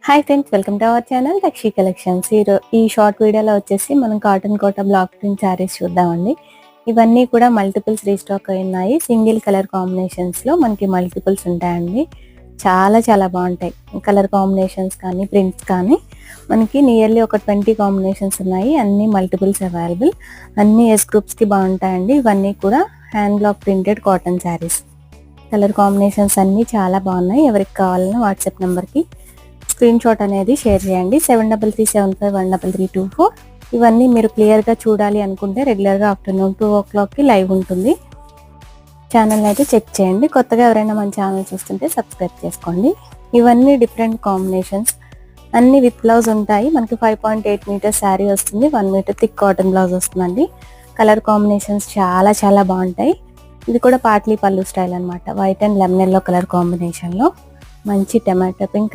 Hi friends, welcome to our channel Lakshi collections. ఈ short వీడియోలో వచ్చేసి మనం cotton Kota block print sarees చూద్దామండి. ఇవన్నీ కూడా మల్టిపుల్స్ రీస్టాక్ అయి ఉన్నాయి. సింగిల్ కలర్ కాంబినేషన్స్లో మనకి మల్టిపుల్స్ ఉంటాయండి. చాలా చాలా బాగుంటాయి. కలర్ కాంబినేషన్స్ కానీ ప్రింట్స్ కానీ మనకి నియర్లీ ఒక 20 కాంబినేషన్స్ ఉన్నాయి. అన్ని మల్టిపుల్స్ అవైలబుల్. అన్ని ఎస్ గ్రూప్స్కి బాగుంటాయండి. ఇవన్నీ కూడా hand block printed cotton saris. Colour combinations అన్నీ చాలా బాగున్నాయి. ఎవరికి కావాలన్నా వాట్సాప్ నెంబర్కి స్క్రీన్ షాట్ అనేది షేర్ చేయండి. 7337513324. ఇవన్నీ మీరు క్లియర్గా చూడాలి అనుకుంటే రెగ్యులర్గా ఆఫ్టర్నూన్ 2 o'clockకి లైవ్ ఉంటుంది. ఛానల్ అయితే చెక్ చేయండి. కొత్తగా ఎవరైనా మన ఛానల్ చూస్తుంటే సబ్స్క్రైబ్ చేసుకోండి. ఇవన్నీ డిఫరెంట్ కాంబినేషన్స్, అన్ని విత్ బ్లౌజ్ ఉంటాయి. మనకి 5.8 మీటర్స్ శారీ వస్తుంది. 1 మీటర్ థిక్ కాటన్ బ్లౌజ్ వస్తుందండి. కలర్ కాంబినేషన్స్ చాలా చాలా బాగుంటాయి. ఇది కూడా పాట్లీ పళ్ళు స్టైల్ అనమాట. White and lemon yellow colour కాంబినేషన్లో మంచి టమాటో పింక్